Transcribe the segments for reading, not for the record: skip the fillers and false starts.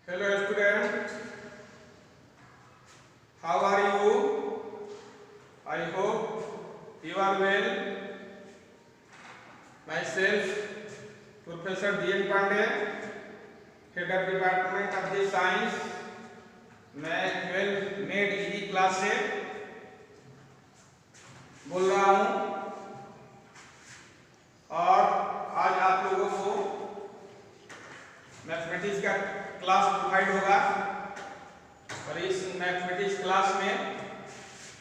Hello student, how are you? I hope you are well. Myself, Professor D.N. Pandey, Head of Department of the Science. मैं 12 net ED class से बोल रहा हूँ और आज आप लोगों को मैथमेटिक्स का क्लास प्रोवाइड होगा और इस मैथमेटिक्स क्लास में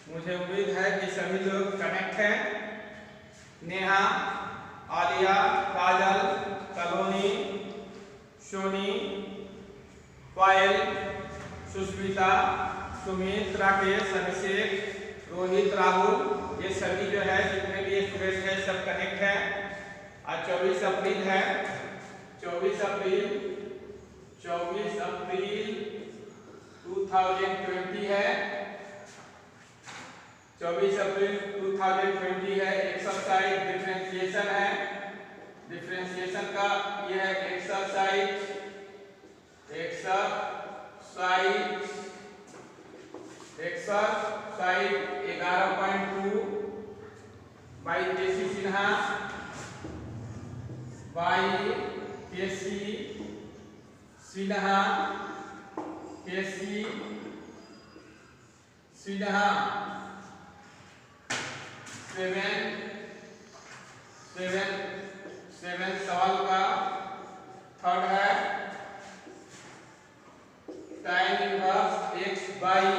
मुझे उम्मीद है कि सभी लोग कनेक्ट हैं। नेहा, आलिया, काजल, कलोनी, सोनी, पायल, सुष्मिता, सुमित, राकेश, अभिषेक, रोहित, राहुल, ये सभी जो है जितने भी स्टूडेंट हैं सब कनेक्ट हैं। आज 24 अप्रैल है। 24 अप्रैल 2020 है। 24 अप्रैल 2020 है। एक्सरसाइज डिफरेंशिएशन है। डिफरेंशिएशन का यह है exercise 11.2 by KC Sinha seven सवाल का थर्ड है tan inverse x by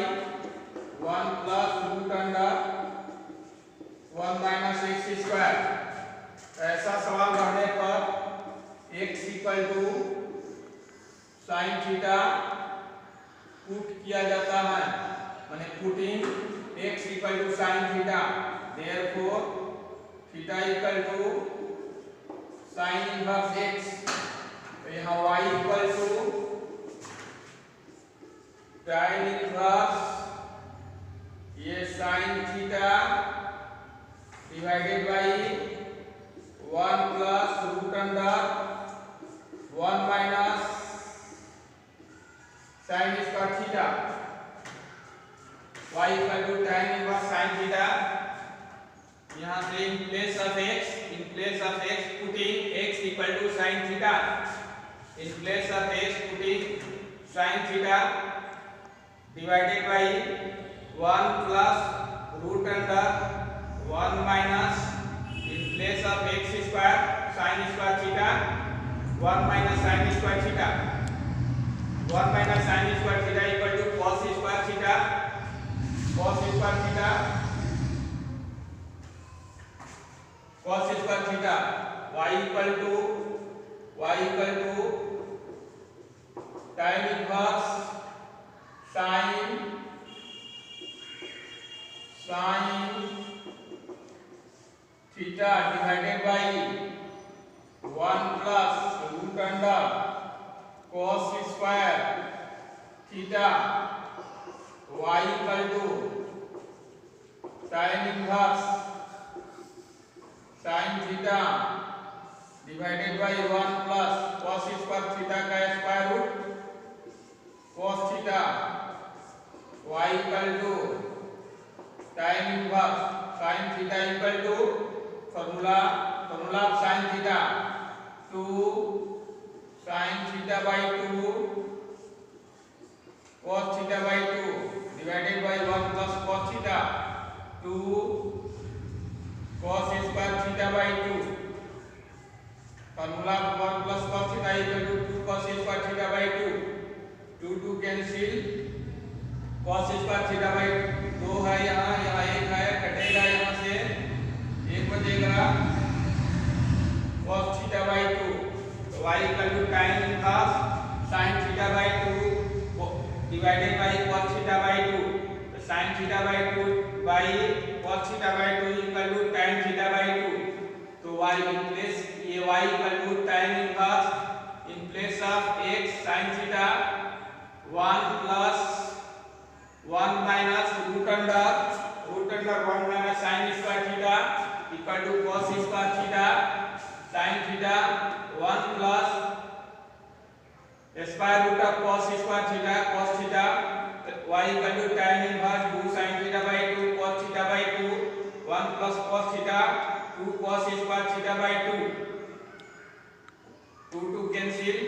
1 plus root under 1 minus x square. ऐसा सवाल रहने पर x equal to sine theta put किया जाता है, माने putting x equal to sine theta, therefore theta equal to sine inverse x। तो यहाँ y equal to tan inverse ये sine theta divided by 1 plus root under 1 minus sine square theta. y equal to tan inverse sine theta. यहाँ से in place of x putting x equal to sine theta, in place of x putting sine theta divided by 1 plus root under 1 minus in place of x square sine square theta 1 minus sine square theta. 1 minus sine square theta equal to cos square theta, cos square theta, cos square theta. y equal to tan inverse sine theta divided by 1 plus root under cos square theta. y equal to tan inverse sine theta divided by 1 plus cos square theta का square root cos theta. y equal to tan inverse sine theta equal to formula of sine theta 2 sine theta by 2 cos theta by 2 divided by 1 plus cos theta 2 cos square theta by 2। Formula 1 plus cos theta equal to 2 cos square theta by 2 2 cancel, cos square theta by 2 है, यहाँ 1 है, कटेगा यहाँ से 1 बचेगा cos theta by 2। तो y equal to tan inverse sin theta by 2 divided by cos theta by 2। तो sin theta by 2 by cos theta by 2 equal to tan theta by 2। तो y इन प्लेस ये y equal to tan inverse in place of x sin theta 1 plus 1 minus root under 1 minus sine square theta equal to cos square theta sin theta 1 plus square root of cos square theta cos theta y equal to tan inverse 2 sin theta by 2 cos theta by 2 1 plus cos theta 2 cos square theta by 2 2 cancel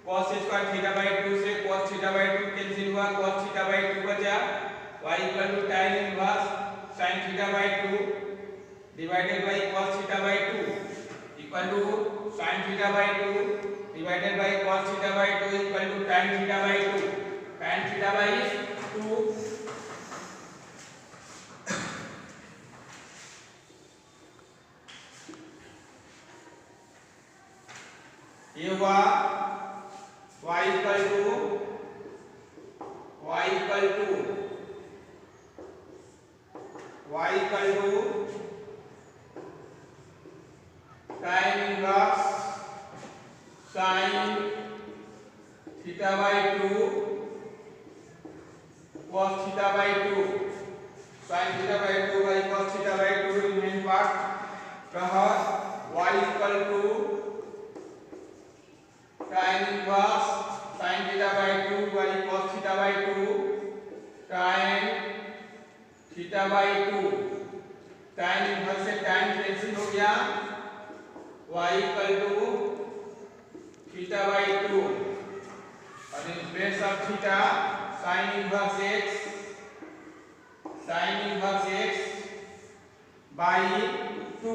cos square theta by 2 से cos theta by 2 cancel हुआ cos theta by 2 बचा y equal to tan inverse sin theta by 2 divided by cos theta by 2 equal to sin theta by 2 divided by cos theta by 2 equal to tan theta by 2 tan theta by 2 ये हुआ y equal to tan inverse sin theta by 2 cos theta by 2 sin theta by 2 by cos theta by 2 remain part रहा y equal to tan inverse sin theta by 2 by cos theta by 2 tan theta by 2 tan inverse से tan cancel हो गया y equal to theta by 2 और in place of theta sin inverse x by 2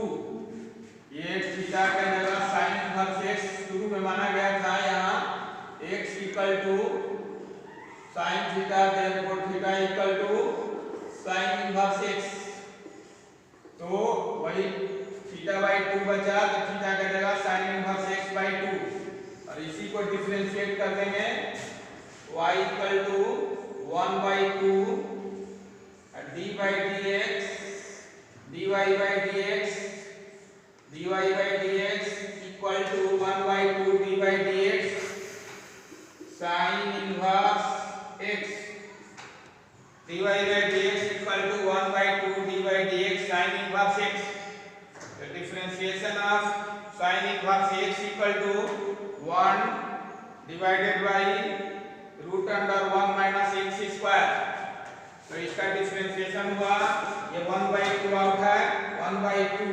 ये theta का जगह sin inverse x शुरू में माना गया था यहाँ x equal to sin theta therefore theta equal to sin inverse x तो वही थीटा by 2 बचा तो थीटा का जगह sin inverse x by 2 और इसी को डिफरेंशिएट कर देंगे y equal to 1 by 2 d by dx dy by dx equal to 1 by 2 d by dx sin inverse x dy by dx equal to 1 by 2 d by dx sin inverse x the differentiation of sin inverse x equal to 1 divided by root under 1 minus x square तो इसका differentiation हुआ ये 1 by 2 out है 1 by 2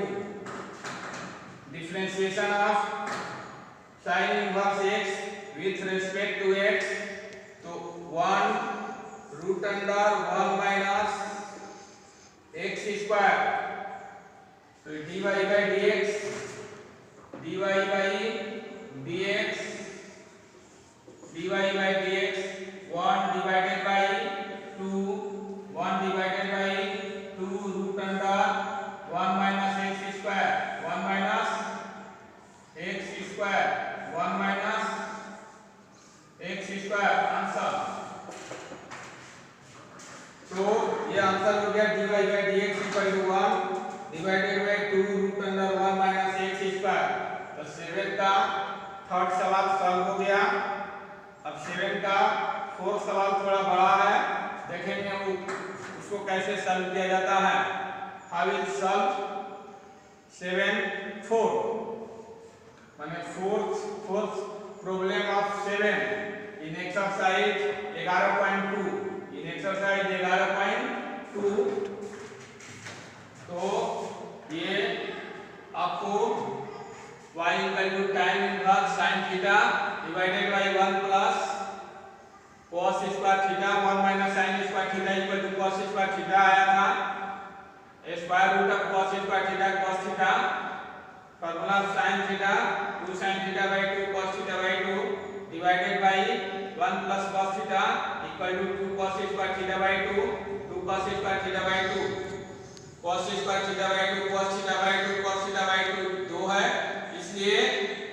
differentiation of sin inverse x with respect to x तो 1 root under 1 minus x square तो dy by dx dy by dx 1 divided by 2 1 divided by 2 root under 1 minus x square 1 minus x square 1 minus x square answer तो ये answer हो गया dy by dx equal to 1 divided by 2 root under 1 minus x square तो 7 का third सवाल solve हो गया अब 7 का फोर्थ सवाल थोड़ा बड़ा है देखेंगे उसको कैसे सॉल्व किया जाता है हाउ विल सॉल्व 7 4 माने fourth problem of 7 in exercise 11.2 in exercise 11.2 तो ये आपको y equal to tan inverse sin theta divided by 1 plus cos square theta 1 minus sin square theta equal to cos square theta आया था square root of cos square theta cos theta formula sin theta 2 sin theta by 2 cos theta by 2 divided by 1 plus cos theta equal to 2 cos square theta by 2 2 cos square theta by 2 cos square theta by 2 cos theta by 2 cos theta by 2 2 है इसलिए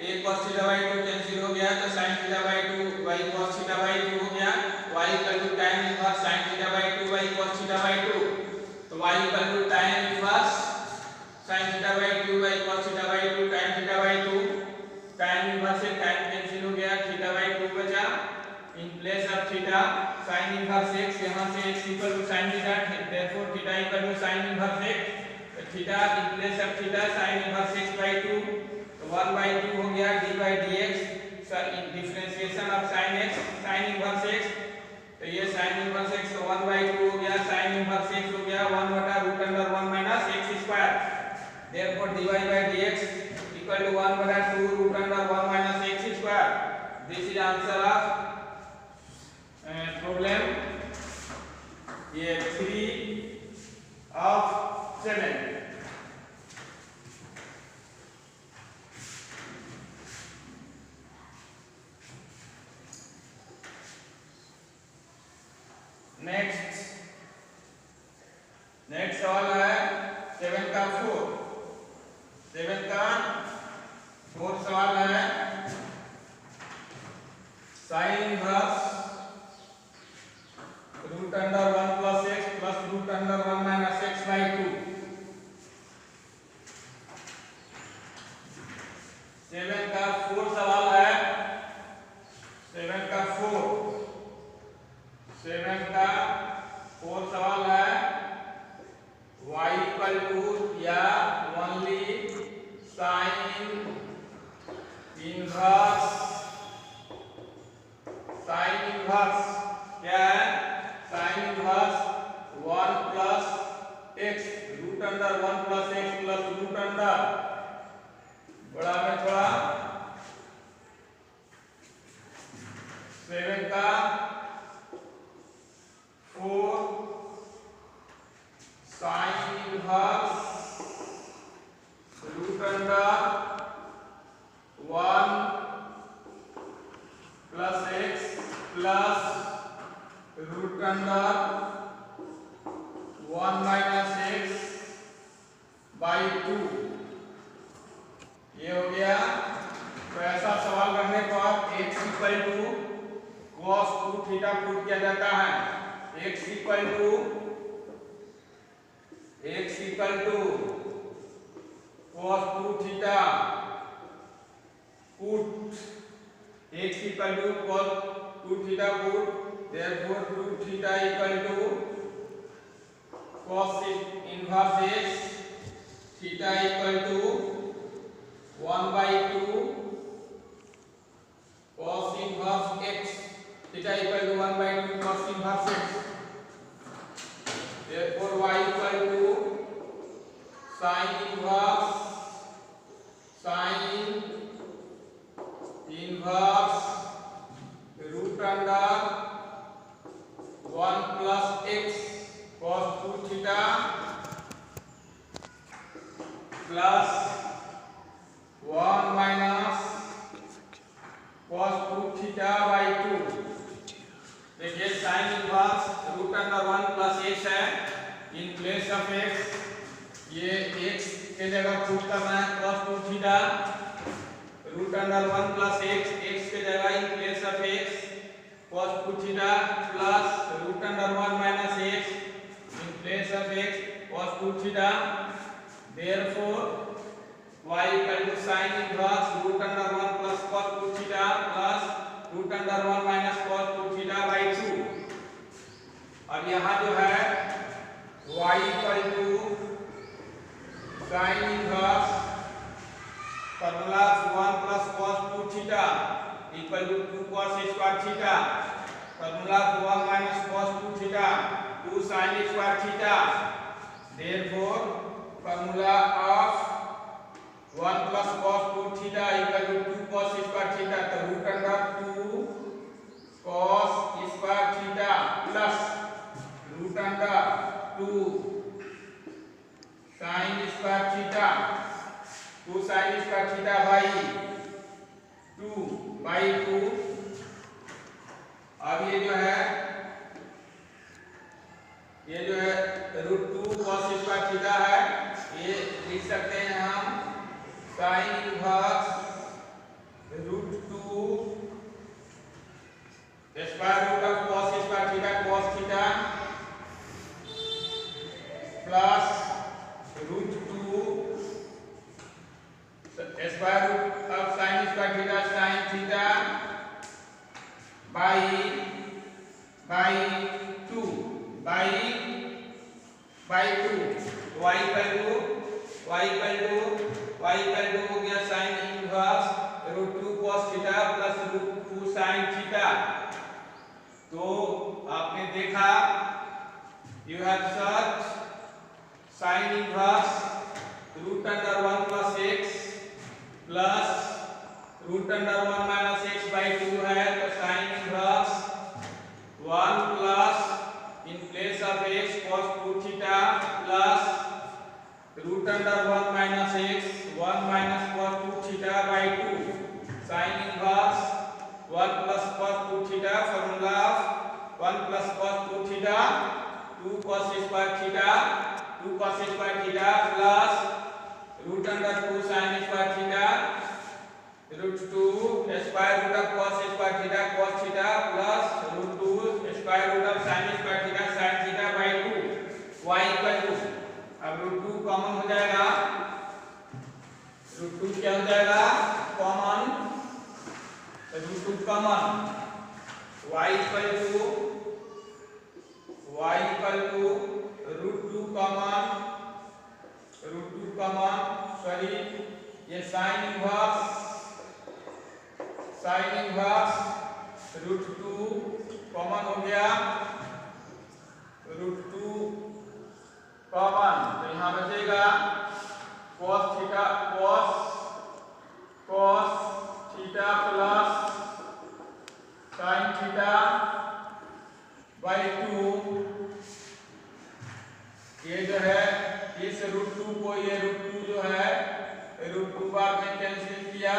एक cos theta by 2 cancel हो गया तो sin theta by 2 y cos theta by 2 हो गया y equal to tan inverse sin theta by 2 y cos theta by 2 तो y equal to tan inverse sin theta by 2 y cos theta by 2 tan theta by 2 tan inverse से tan cancel हो गया theta by 2 बचा in place of theta sin inverse x यहां से x equal to sin theta therefore theta equal to sin inverse x तो theta in place of theta sin inverse x by 2 तो 1 by 2 हो गया d by dx differentiation of sine x, sine inverse x, तो ये sine inverse x तो 1/2 हो गया, sine inverse x हो गया 1/√1 minus x square, therefore dy by dx equal to 1/2√1 minus x square. This is answer of problem ये 3 of 7. Next सवाल है 7 का 4 सवाल है sine inverse √1 plus x plus √1 minus x by 2. 7 का 4 सवाल है 7 का 4 सवाल है y equal to या ओनली साइन इनवर्स क्या है sine inverse 1 plus x √1 plus x plus √, बड़ा में थोड़ा 7 का 4 sine inverse √1 plus x plus √1 minus x by 2, ये हो गया। तो ऐसा सवाल करने पर x equal to cos 2 theta put किया जाता है, x equal to cos 2 theta put x equal to cos 2 theta put, therefore 2 theta equal to cos inverse x, theta equal to 1/2 cos inverse x, theta equal to 1/2 cos inverse x, therefore y equal to sin inverse √1 plus x cos 2 theta plus 1 minus cos 2 theta by 2. देखिए sin inverse √1 plus x है, इन place of x ये x के जगह put करना है cos 2 theta, √1 plus x के जगह इन place of x cos 2 theta plus √1 minus x in place of x cos 2 theta, therefore y equal to sin inverse √1 plus cos 2 theta plus √1 minus cos 2 theta by 2. अब यहाँ जो है y equal to sin inverse formula 1 plus cos 2 theta equal to 2 cos square theta, formula 1 minus cos 2 theta 2 sin square theta, therefore formula of 1 plus cos 2 theta equal to 2 cos square theta, तो √2 cos square theta plus √2 sin square theta, 2 sin square theta by 2 अब ये जो है √2 cos square theta है, ये लिख सकते हैं हम sin inverse √2 square root of cos square theta cos theta plus √2 square root of sin square theta sin theta by 2 y equal to हो गया sin inverse √2 root 2 cos theta plus root 2 sin theta. तो आपने देखा you have search sin inverse root under 1 plus x plus root under 1 minus x by 2 है, तो sin inverse 1 plus in place of x cos 2 theta plus root under 1 minus x 1 minus cos 2 theta by 2 sin inverse 1 plus cos 2 theta formula 1 plus cos 2 theta 2 cos square theta 2 cos square theta plus root under 2 sin square theta root 2 square root of cos square theta cos theta plus root 2 square root of sin square theta sin theta by 2 y equal to, अब root 2 common हो जाएगा, root 2 क्या हो जाएगा common, root 2 common y equal to root 2 common sorry ये sine inverse root 2 common हो गया, root 2 common, तो यहाँ बचेगा cos theta plus sin theta by 2, ये जो है इस रूट 2 को ये रूट 2 जो है रूट 2 बार में कैंसिल किया,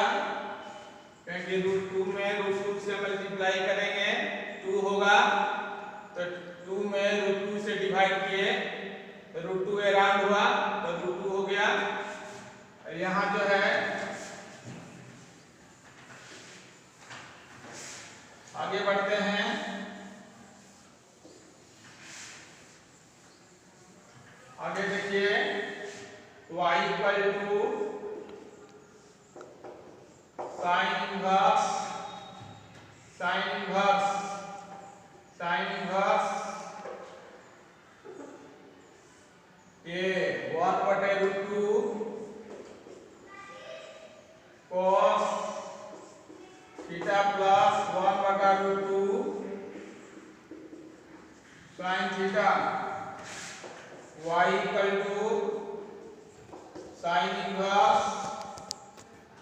क्योंकि रूट 2 में रूट 2 से मल्टीप्लाई करेंगे 2 होगा, तो 2 में रूट 2 से डिवाइड किए तो रूट 2 अराउंड हुआ तो रूट 2 हो गया। यहाँ जो है आगे बढ़ते हैं, आगे देखिए y equal to sine inverse ये 1 बटे रूट 2 cos थीटा प्लस 1 बटा root 2 sin theta, y equal to sine inverse,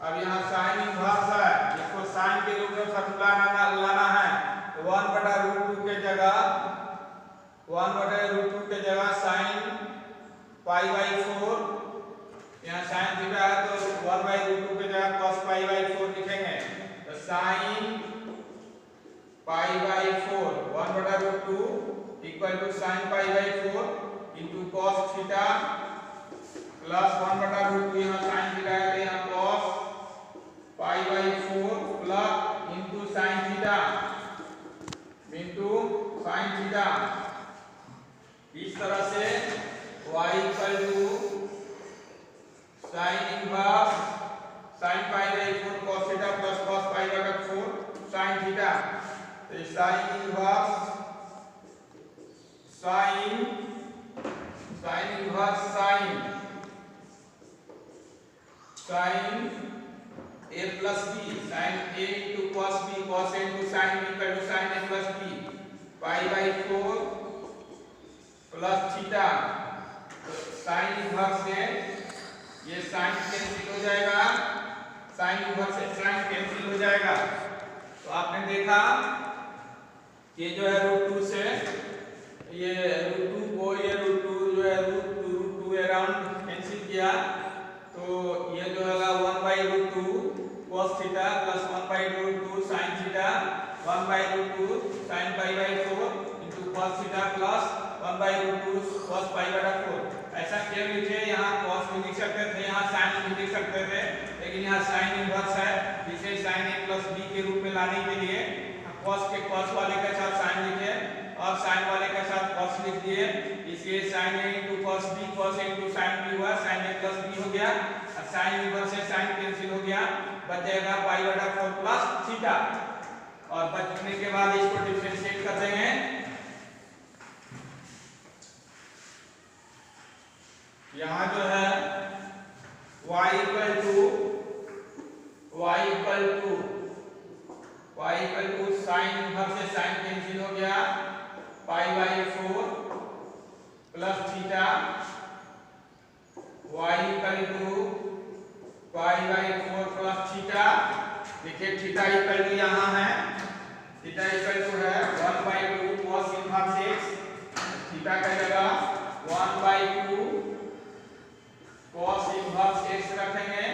अब यहाँ साइन इनवर्स है, इसको साइन के रूप में फॉर्मूला लाना है, तो 1 बटा रूट 2 के जगह साइन पाई बाई 4, यहाँ साइन थीटा है तो 1 बाई रूट 2 के जगह cos पाई बाई 4 लिखेंगे, तो साइन पाई बाई 4 1 बटा root 2 equal to sine pi by 4 into cos theta plus 1 बटा रूट 2, यहाँ साइन थीटा है तो यहाँ cos pi by 4 plus into sine theta इस तरह से y equal to sine inverse sine pi by 4 cos theta plus cos pi बटा 4 sine theta, तो sine inverse sine a plus b sine a into cos b cos a into sine b equal to sine a plus b pi by 4 plus theta, तो sine inverse से ये sine cancel हो जाएगा, sign inverse से sine cancel हो जाएगा, तो आपने देखा ये जो है रूट 2 से ये रूट 2 को ये रूट 2 जो है रूट 2 अराउंड कैंसिल किया, तो ये जो है 1 by root 2 cos theta plus 1 by root 2 sin theta 1 by root 2 sin pi by 4 into cos theta plus 1 by root 2 cos pi बटा 4। ऐसा क्यों लिखे, यहाँ cos भी लिख सकते थे, यहाँ sin भी लिख सकते थे, लेकिन यहाँ sin इनवर्स है, इसे sin a प्लस b के रूप में लाने के लिए cos वाले के साथ sin लिखे और sin वाले के साथ cos लिख दिए, इसलिए sin a into cos b cos a into sin b हुआ, sin a प्लस b हो गया, और sin इनवर्स से sin कैंसिल हो गया, बच जाएगा पाई बटा 4 प्लस थीटा, और बचने के बाद इसको डिफरेंशिएट कर देंगे, यहाँ जो है y इक्वल टू इनवर्स से साइन कैंसिल हो गया, pi by 4 plus theta y equal to pi by 4 plus theta. देखिए थीटा इक्वल टू यहाँ है, थीटा इक्वल टू है 1/2 cos इनवर्स x, थीटा का जगह 1/2 cos इनवर्स x रखेंगे,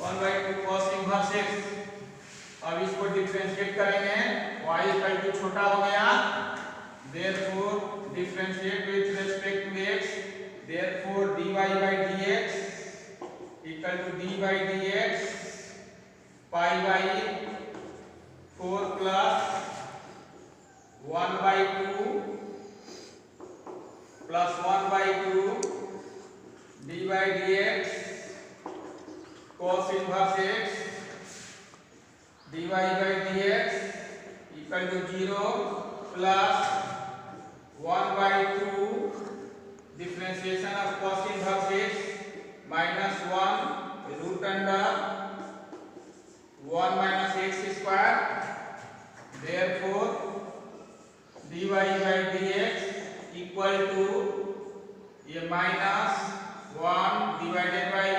1/2 cos इनवर्स x। अब इसको डिफरेंशिएट करेंगे, y इक्वल टू छोटा हो गया, therefore differentiate with respect to x, therefore dy by dx equal to d by dx pi by 4 plus 1/2 plus 1/2 d by dx cos inverse x dy by dx equal to 0 plus 1/2 differentiation of cos inverse x minus 1 root under 1 minus x square, therefore dy by dx equal to ये minus 1 divided by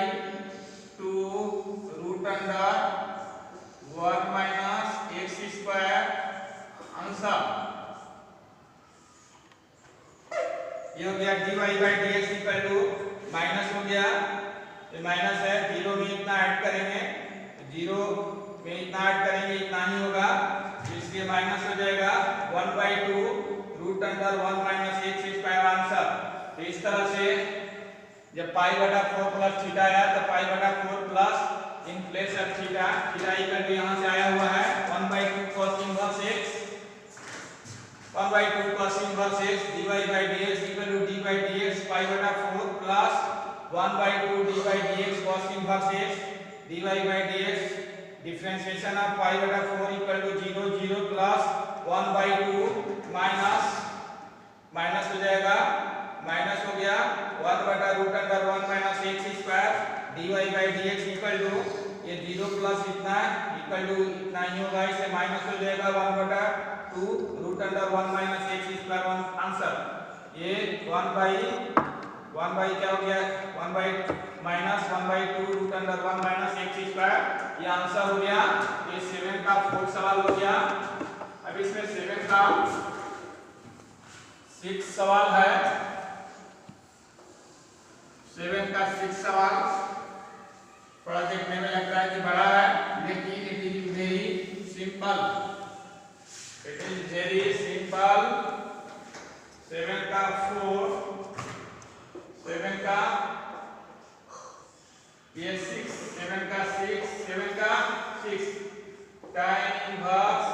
2 root under 1 minus x square answer. ये हो गया dy by dx equal to minus हो गया, ये minus है, zero में इतना ऐड करेंगे, जीरो में इतना ऐड करेंगे इतना ही होगा, इसलिए माइनस हो जाएगा 1/2 root under 1 minus x square answer. तो इस तरह से जब पाई बटा 4 प्लस थीटा आया तो पाई बटा 4 plus in place of theta, theta equal to यहाँ से आया हुआ है 1/2 cos inverse x, 1/2 cos inverse x dy by dx equal to d by dx pi बटा 4 plus 1/2 d by dx cos inverse x dy by dx differentiation of pi बटा 4 equal to 0 0 plus 1/2 minus minus हो जाएगा, minus हो गया 1 बटा root under 1 minus x square dy by dx equal to ये 0 plus इतना equal to इतना ही होगा, इसे माइनस हो जाएगा 1 बटा 2 root under 1 minus x square answer. ये 1 बाई क्या हो गया 1 by minus 1/2 root under 1 minus x square, ये आंसर हो गया। ये 7 का 4 सवाल हो गया। अब इसमें 7 का 6 सवाल है, 7 का 6 सवाल थोड़ा देखने में लगता है कि बड़ा है, लेकिन it is very simple, it is very simple. 7 का 4, 7 का ये 6, 7 का 6, 7 का 6 tan inverse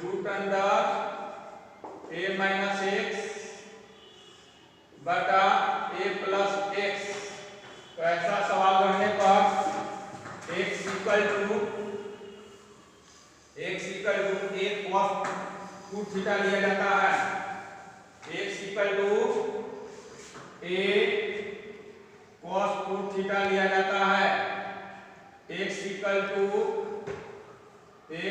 root under a minus x बटा a प्लस x। तो ऐसा सवाल करने पर x equal to a cos 2 theta लिया जाता है, x equal to a cos 2 theta लिया जाता है, x equal to a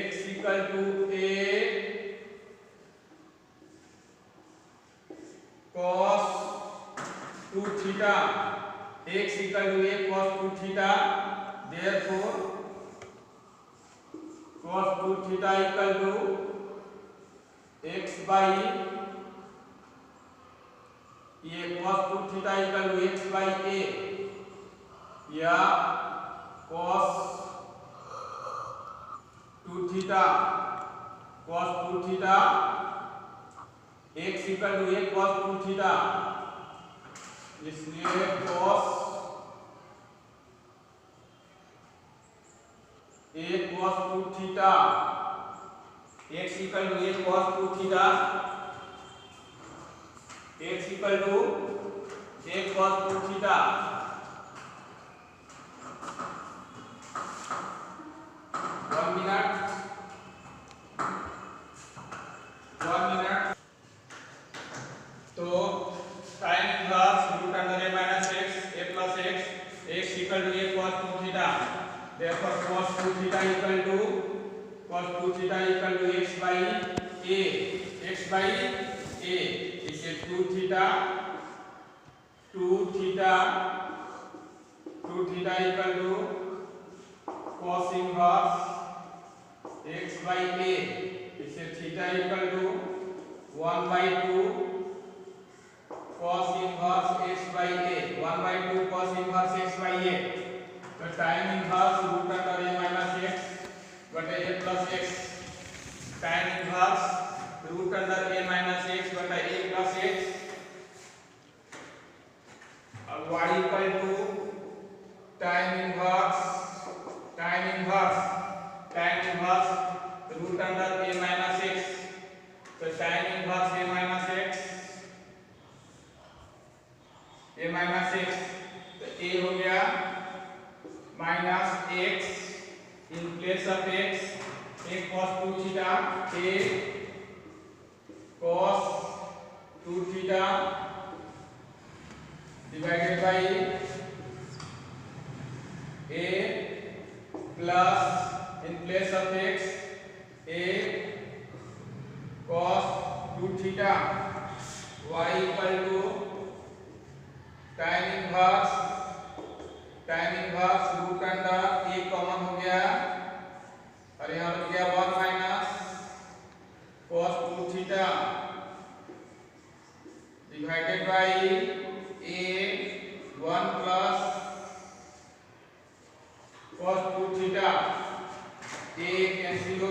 cos 2 theta, x equal to a cos 2 theta, therefore cos 2 theta equal to x by ये cos 2 theta equal to x by a या cos 2 theta x equal to a cos 2 theta, इसलिए cos a cos 2 theta x equal to a cos 2 theta, x equal to a cos 2 theta. One minute तो sin inverse root under a minus x a plus x equal to a cos 2 theta, therefore cos 2 theta equal to x by a, x by a, इसे 2 theta equal to cos inverse x by a, इसे theta equal to 1/2 cos inverse x by a, 1/2 cos inverse x by a। तो tan inverse root under a minus x बटे a plus x, tan inverse root under a minus x बटे a plus x। अब y equal to tan inverse root under a minus x, तो tan inverse a minus x, तो a हो गया minus x in place of x, a cos 2 theta, a cos 2 theta divided by a plus in place of x, a cos 2 theta, y equal to tan inverse root under a common हो गया और यहाँ बच गया 1 minus cos 2 theta divided by a 1 plus cos 2 theta, a cancel हो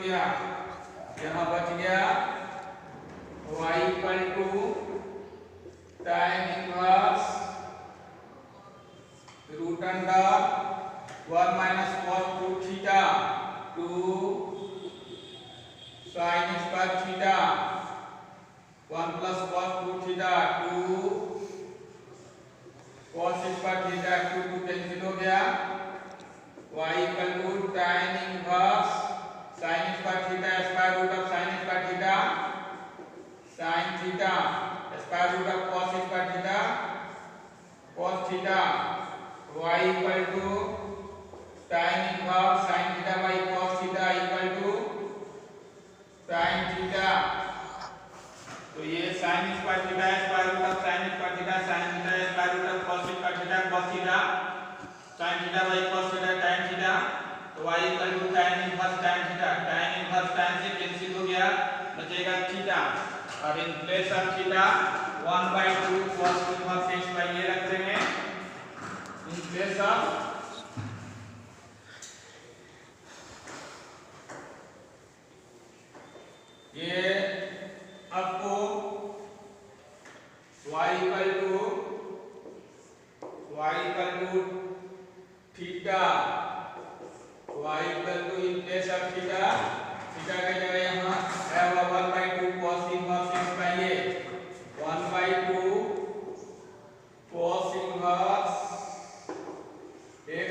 गया, यहाँ बच गया y equal to tan inverse root under 1 minus cos 2 theta two sin square theta, 1 plus cos 2 theta two cos square theta, 2 cancel हो गया, y equal to tan inverse sin square theta square root of sin square theta, sin theta square root of cos square theta, cos theta, y equal to tan inverse sin theta by cos theta equal to sin theta. तो ये sin square theta square root of sin square theta, sin theta square root of cos square theta, cos theta, sin theta by cos theta tan theta, तो y equal to tan inverse tan theta, tan inverse tan से cancel हो गया, बचेगा theta और in place of theta 1/2 cos inverse x by a रख देंगे इन place of ये आपको y equal to theta, y equal to in place of theta की जगह यहाँ है 1/2 cos inverse x by a, 1/2 cos inverse x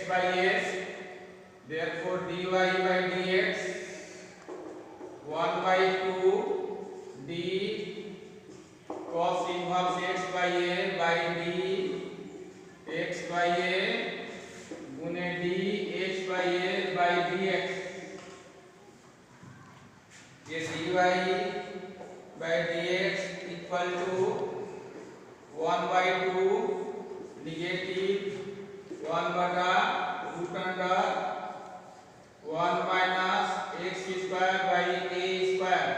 by a, therefore dy by dx 1/2 d cos inverse x by d x by a गुने d x by a by dx, ये dy by dx equal to 1/2 negative 1 बटा root under 1 minus x square by a square,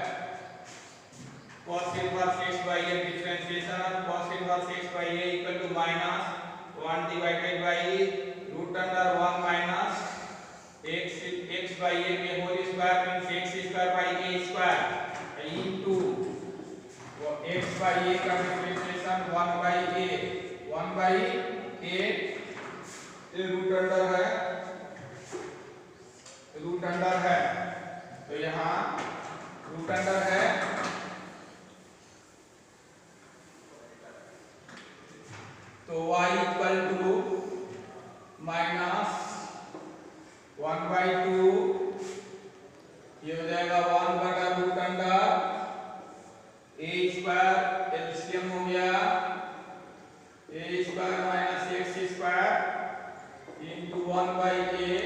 cos inverse x by a differentiation of cos inverse x by a equal to minus 1 divided by root under 1 minus x by a के whole square means x square by a square into x by a का differentiation 1 by a ये root under है, तो यहाँ root under है, तो y equal to minus 1/2 ये हो जाएगा 1 बटा root under a square, LCM हो गया a square minus x square into 1/a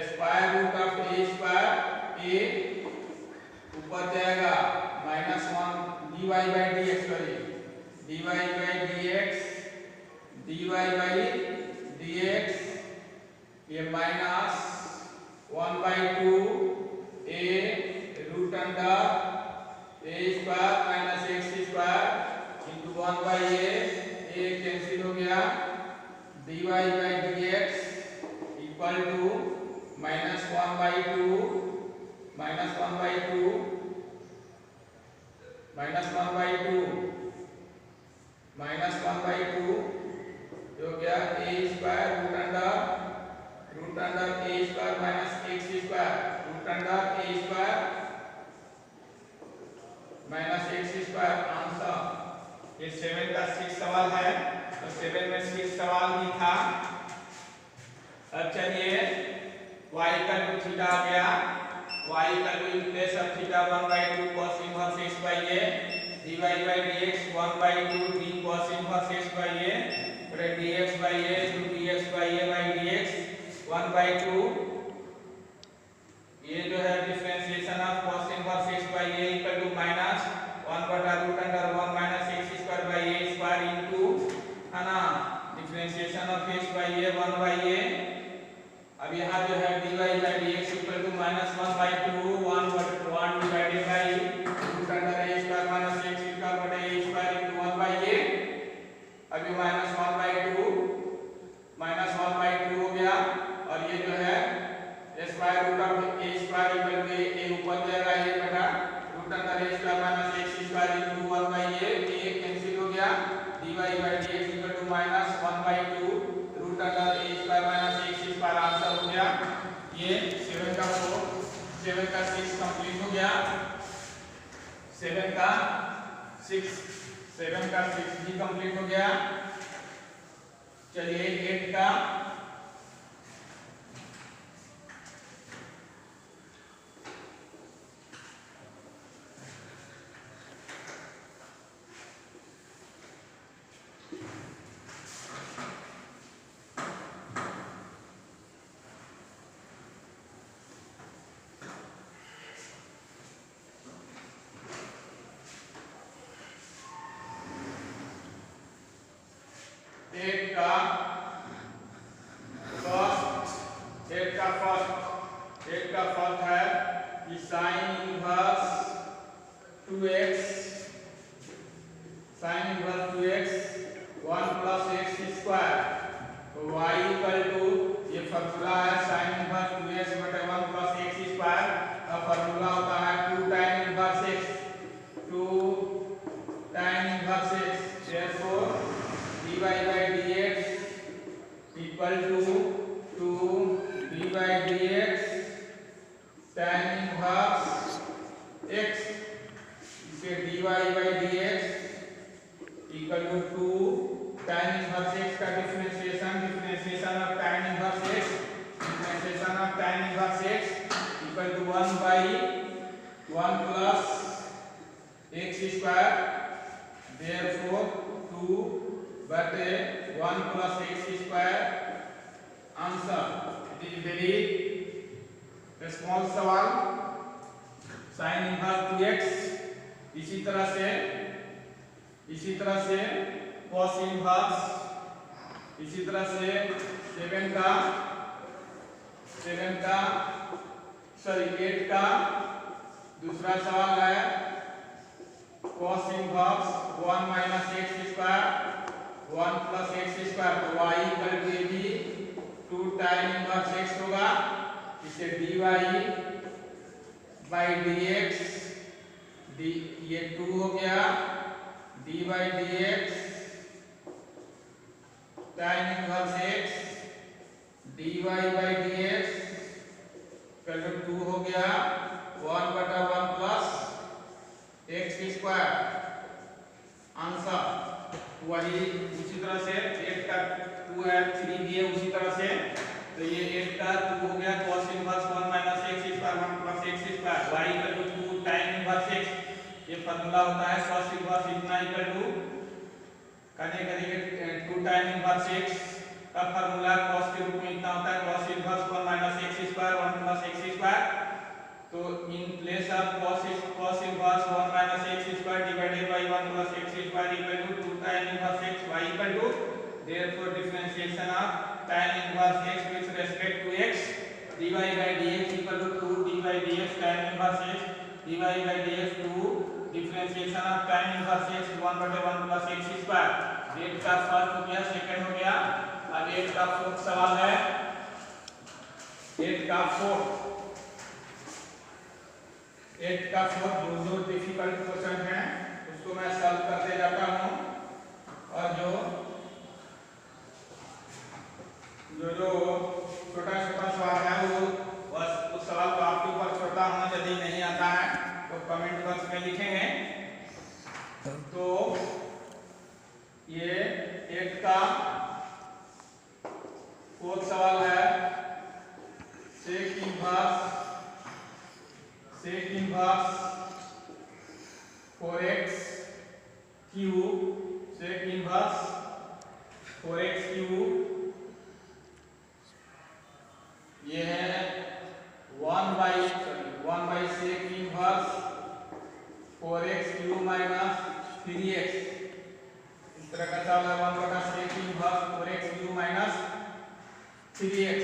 square root of a square, a ऊपर जाएगा -1 dy बाई dx करिए, dy by dx, dy by dx, ये -1/2 a root under a square minus x square into 1/a cancel हो गया, dy by dx equal to -1/2 हो गया a square root under a square minus x square root under a square minus x square. Answer ये 7 का 6 सवाल है, तो 7 में 6 सवाल ही था। अब चलिए y का जो थीटा आ गया, y का जो इन place of theta 1/2 cos inverse x by a dy by dx 1/2 d cos inverse x by a फिर dx by a into dx by a by dx 1/2, ये जो है differentiation of cos inverse x by a equal to minus 1/√1 minus x square by a square into है ना differentiation of x by a 1/a। अब यहाँ जो है dy by dx equal to -1/2 1 divided by root under a square minus x square बटे a square into 1/a। अब ये -1/2 हो गया, और ये जो है square root of a square equal to a ऊपर जाएगा a बटा root under a square minus x square into 1/a, a cancel हो गया, dy by dx equal to -1/2 root under a square minus x square. Answer हो गया ये 7 का 6 complete हो गया, 7 का 6 भी कंप्लीट हो गया। चलिए 8 का फर्स्ट है कि sine inverse 2x 1 plus x square, तो y इक्वल टू ये फॉर्मूला है साइन इनवर्स 2x बटे 1 प्लस x स्क्वायर का फॉर्मूला होता है 2 tan inverse x, 2 tan inverse x, therefore dy by dx equal to 2 dy by dx tan inverse x, इसे dy by dx equal to 2 tan inverse x का differentiation of tan inverse x equal to 1 by 1 plus x square, therefore 2 बटे 1 plus x square. Answer it is very small सवाल sign inverse 2x। इसी तरह से cos inverse, इसी तरह से 8 का दूसरा सवाल है cos inverse 1 minus x square 1 plus x square, तो y इक्वल टू भी 2 tan इनवर्स x होगा, इसे dy by dx ये 2 हो गया, dy by dx tan inverse x dy by dx का जो 2 हो गया 1 बटा 1 प्लस x स्क्वायर। आंसर वही उसी तरह से 8 का 2 है 3 भी है उसी तरह से, तो ये 8 का 2 हो गया cos inverse 1 minus x square 1 plus x square, y equal to 2 tan inverse x, ये फार्मूला होता है cos इनवर्स इतना इक्वल टू करेंगे 2 tan इनवर्स x का फार्मूला cos के रूप में इतना होता है cos inverse 1 minus x square 1 plus x square. तो in place of cos inverse 1 minus x square divided by 1 plus x square equal to 2 tan inverse x y equal to therefore differentiation of tan inverse x with respect to x dy by dx equal to 2 dy dx tan inverse x dy by dx 2 differentiation of tan inverse x 1/1 plus x square। 8 का first हो गया, second हो गया। अब 8 का fourth सवाल है। 8 का फोर्थ जो डिफिकल्ट क्वेश्चन है उसको मैं सॉल्व करते जाता हूं और जो छोटा सवाल है वो बस उस सवाल को आपके ऊपर छोड़ता हूं। यदि नहीं आता है तो कमेंट बॉक्स में लिखेंगे। तो ये 8 का फोर्थ सवाल है। Sec inverse 4x cube sec inverse 4x cube ये है 1 by sec inverse 4x cube minus 3x। इस तरह का सवाल है 1 बटा सेक inverse 4x cube minus 3x।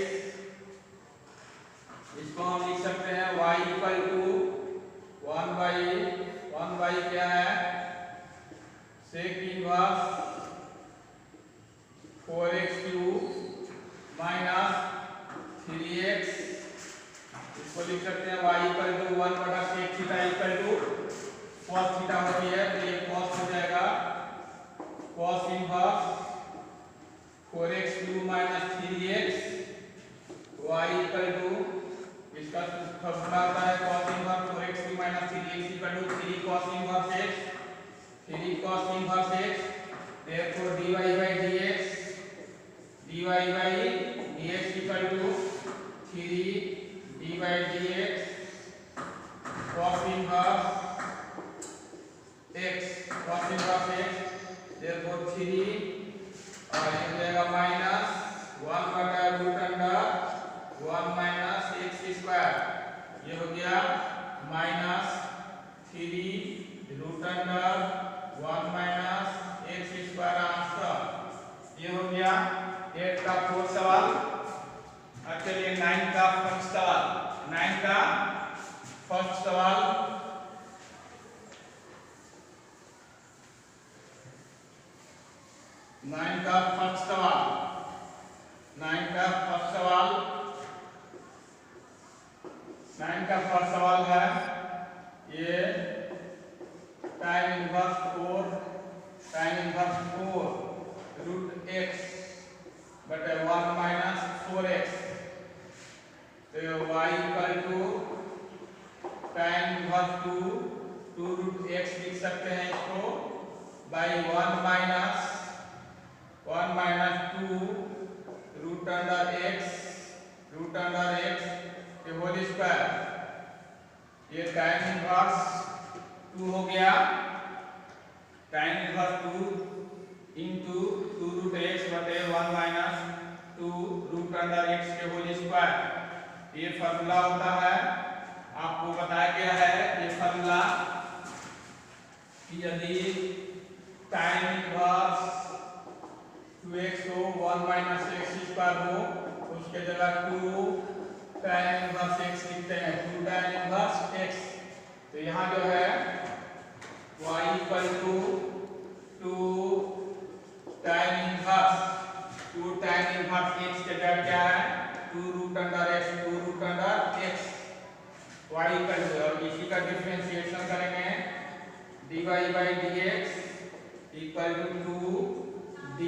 इसको हम लिख सकते हैं y इक्वल टू 1 बाई क्या है sec inverse 4x cube minus 3x। इसको लिख सकते हैं y इक्वल टू 1 बटा sec theta equal to cos theta होती है तो ये cos हो जाएगा cos inverse 4x cube minus 3x y equal to इसका फॉर्मूला होता है cos inverse 4x cube minus 3x equal to 3 cos inverse x। therefore dy by dx equal to 3 d by dx cos inverse x therefore 3 और ये हो जाएगा minus 1 बटा root under 1 minus x square. ये हो गया minus 3 root under 1 minus x square answer. ये हो गया 8 का फोर्थ सवाल। अब चलिए 9 का फर्स्ट सवाल। 9 का फर्स्ट सवाल 9 का फर्स्ट सवाल है ये tan इनवर्स 4 रूट x बटे 1 माइनस 4x। तो y equal to tan inverse 2 root x लिख सकते हैं इसको by 1 minus 2 root under x के होल स्क्वायर। ये tan इनवर्स 2 हो गया tan inverse 2 into 2 root x बटे 1 माइनस 2 रूट अंडर x के होल स्क्वायर। ये फार्मूला होता है, आपको बताया गया है ये फार्मूला कि यदि tan इनवर्स 2x हो 1 माइनस x स्क्वायर हो उसके जगह 2 tan इनवर्स x लिखते हैं 2 tan इनवर्स x। तो यहाँ जो है y equal to 2 tan inverse x के जगह क्या है 2 root under x y equal to और इसी का डिफरेंशिएशन करेंगे dy by dx equal to 2 d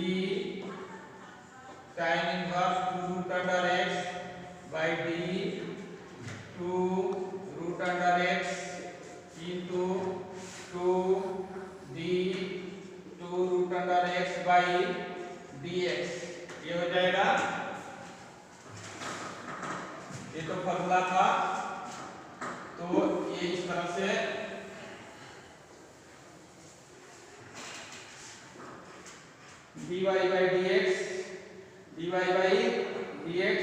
tan inverse 2 root under x by d 2 root under x into 2 d 2 root under x by dx। ये हो जाएगा, ये तो फॉर्मूला था। तो ये इस तरह से dy by dx dx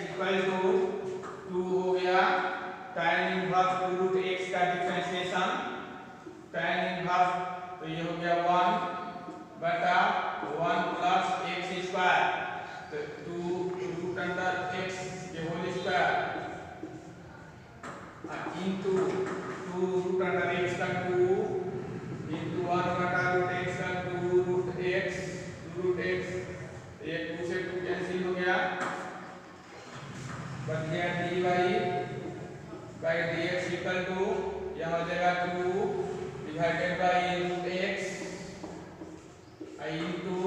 equal to 2 हो गया tan इनवर्स 2 रूट x का डिफरेंशिएशन tan इनवर्स, तो ये हो गया 1 बटा 1 प्लस x स्क्वायर, तो 2 रूट अंडर x के whole square into 2 root under x का 2 इनटू 1 बटा रूट x का 2 रूट x, एक 2 से 2 कैंसिल हो गया, बच गया dy by dx equal to यह हो जाएगा 2 divided by root x into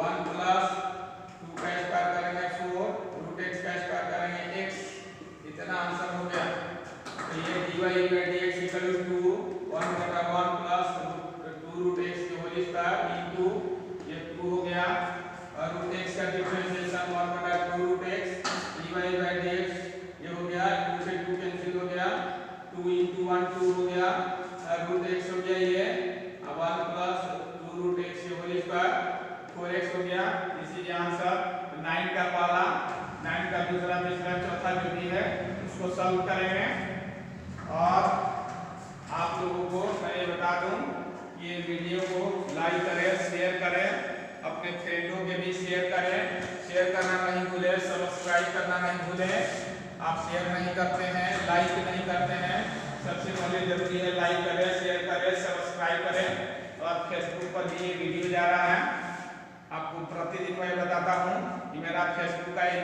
1 plus 2 का स्क्वायर करेंगे 4 रूट x का स्क्वायर करेंगे x, इतना आंसर हो गया। तो ये dy by dx equal to 1 बटा 1 प्लस 2 रूट x के होल स्क्वायर इनटू ये 2 हो गया और रूट x का डिफरेंशिएशन 1 बटा 2 root x dy by dx, ये हो गया 2 से 2 कैंसिल हो गया, 2 इनटू 1 2 हो गया और रूट x हो गया ये 1 प्लस 2 रूट x के होल स्क्वायर 4x हो गया। इसी आंसर 9 का पहला, 9 का दूसरा, तीसरा, चौथा जो भी है उसको सॉल्व करेंगे। और आप लोगों को मैं ये बता दूं, ये वीडियो को लाइक करें, शेयर करें, अपने फ्रेंडों के भी शेयर करें, शेयर करना नहीं भूलें, सब्सक्राइब करना नहीं भूलें। आप शेयर नहीं करते हैं, लाइक नहीं करते हैं, सबसे पहले जरूरी है लाइक करें, शेयर करें, सब्सक्राइब करें। और फेसबुक पर भी ये वीडियो जा रहा है, आपको प्रतिदिन मैं बताता हूँ कि मेरा फेसबुक आईडी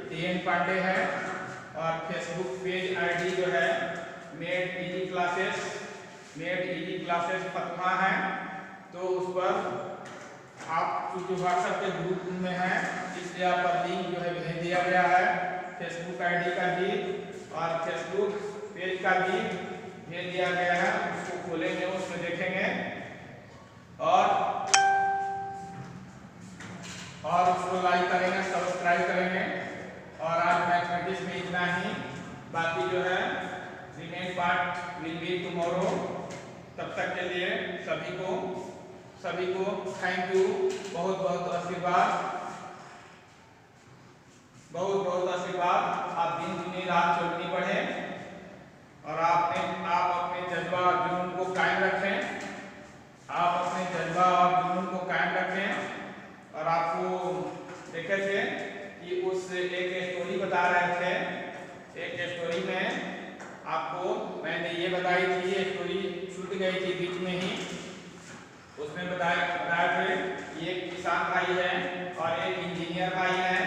DN पांडे है और फेसबुक पेज आईडी जो है मेड इजी क्लासेस फतमा है। तो उस पर आप चूंकि व्हाट्सएप के ग्रुप में हैं इसलिए आप पर लिंक जो है भेज दिया गया है, फेसबुक आईडी का भी और फेसबुक पेज का भी भेज दिया गया है, उसको खोलेंगे, उसमें देखेंगे और उसको लाइक करेंगे, सब्सक्राइब करेंगे। और आज मैथमेटिक्स में इतना ही, बाकी जो है remain part will be tomorrow. तब तक के लिए सभी को थैंक यू, बहुत बहुत आशीर्वाद। आप दिन रात चलनी पड़े और आप अपने जज्बा और जुनून को कायम रखें, और आपको देखे थे कि उस एक स्टोरी बता रहे थे, एक स्टोरी में आपको मैंने ये बताई थी, ये स्टोरी छूट गई थी बीच में ही, उसमें बताया थे कि एक किसान भाई है और एक इंजीनियर भाई है।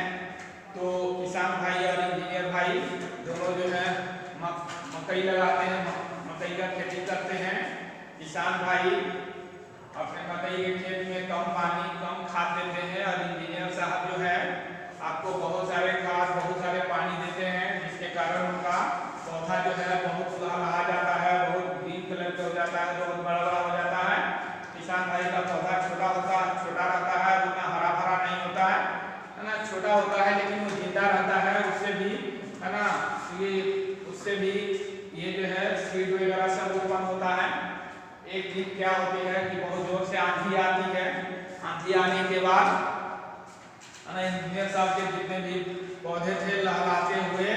तो किसान भाई और इंजीनियर भाई दोनों जो है मकई लगाते हैं, मकई का खेती करते हैं। किसान भाई अपने मकई के खेत में कम पानी कम खाद देते हैं और इंजीनियर साहब जो है आपको बहुत सारे खाद बहुत सारे पानी देते हैं, जिसके कारण उनका पौधा जो है बहुत लहलहा जाता है, बहुत ग्रीन कलर का हो जाता है, बहुत बड़ा बड़ा हो जाता है। किसान भाई का पौधा छोटा रहता है, उतना हरा भरा नहीं होता है ना, छोटा होता है लेकिन वो जिंदा रहता है, उससे भी है ना, ये जो है सीड वगैरह सब उत्पन्न होता है। एक दिन क्या होती है कि बहुत जोर से आंधी आती है, आंधी आने के बाद इंजीनियर साहब के जितने भी पौधे थे लहलाते हुए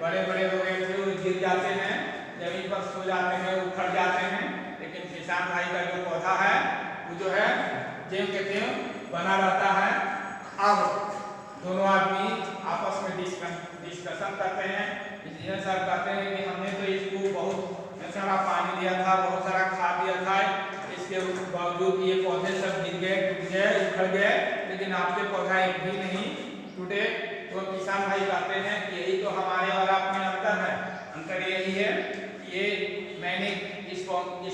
बड़े बड़े हो गए थे, वो गिर जाते हैं, जमीन पर सो जाते हैं, उखड़ जाते हैं। लेकिन किसान भाई का जो पौधा है वो जो है ज्यों के त्यों बना रहता है। अब दोनों आदमी आपस में डिस्कशन करते हैं। इंजीनियर साहब कहते हैं कि हमने तो इसको बहुत सारा पानी दिया था, बहुत सारा खाद दिया था, इसके बावजूद ये पौधे सब गिर गए, टूट गए, उखड़ गए, लेकिन आपके पौधा एक भी नहीं टूटे। तो किसान भाई कहते हैं कि यही तो हमारे और आप में अंतर है, अंतर यही है कि ये मैंने इस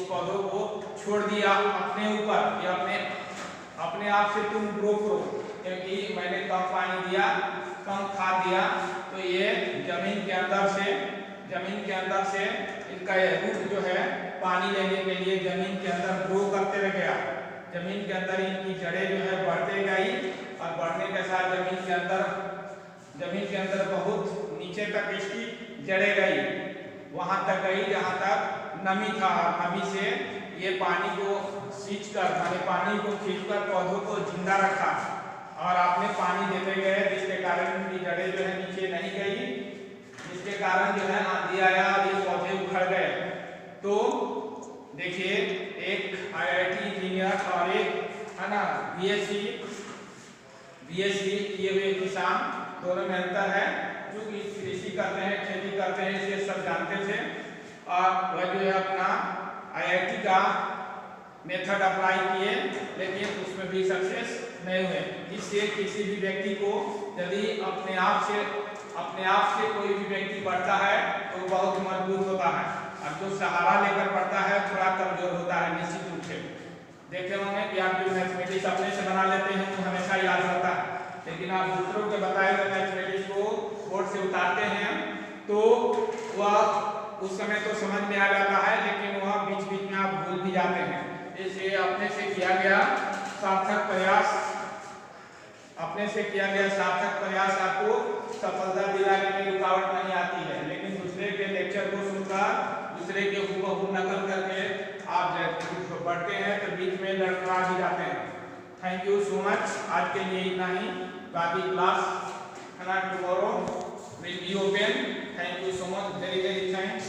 पौधों को छोड़ दिया अपने ऊपर, ये अपने आप से तुम ग्रो करो, क्योंकि मैंने कम पानी दिया, कम खाद दिया, तो ये जमीन के अंदर से इनका ये रूट जो है पानी लेने के लिए जमीन के अंदर ग्रो करते रह गया। जमीन के अंदर इनकी जड़ें जो है बढ़ते गई और बढ़ने के साथ जमीन के अंदर बहुत नीचे तक इसकी जड़ें गई, वहां तक गई जहां तक नमी था, नमी से ये पानी को सींचकर माने पानी को खींचकर पौधों को जिंदा रखा और आपने पानी देते गए, जिसके कारण उनकी जड़ें जो है नीचे नहीं गई, जिसके कारण जो है आंधी आया और ये पौधे उखड़ गए। तो देखिए एक IIT इंजीनियर और एक है ना BSc किए हुए किसान, दोनों में अंतर है। जो कृषि करते हैं, खेती करते हैं, इसे सब जानते थे और वह जो है अपना IIT का मेथड अप्लाई किए, लेकिन उसमें भी सक्सेस नहीं हुए। इससे किसी भी व्यक्ति को यदि अपने आप से कोई भी व्यक्ति बढ़ता है तो बहुत मजबूत होता है, और जो सहारा लेकर बढ़ता है थोड़ा कमजोर होता है निश्चित रूप से। देखे होंगे कि आप जो मैथमेटिक्स अपने से बना लेते हैं वो हमेशा याद रहता है, लेकिन आप दूसरों के बताए हुए मैथमेटिक्स को बोर्ड से उतारते हैं तो वह उस समय तो समझ में आ जाता है, लेकिन वह बीच बीच में आप भूल भी जाते हैं। इसलिए अपने से किया गया सार्थक प्रयास आपको सफलता दिलाने में रुकावट नहीं आती है, लेकिन दूसरे के लेक्चर को सुनकर, दूसरे के हूबहू नकल करके आप जब पढ़ते हैं तो बीच में लड़खड़ा भी जाते हैं। Thank you so much. आज के लिए इतना ही, बाकी class tomorrow will be open. Thank you so much, very very thanks.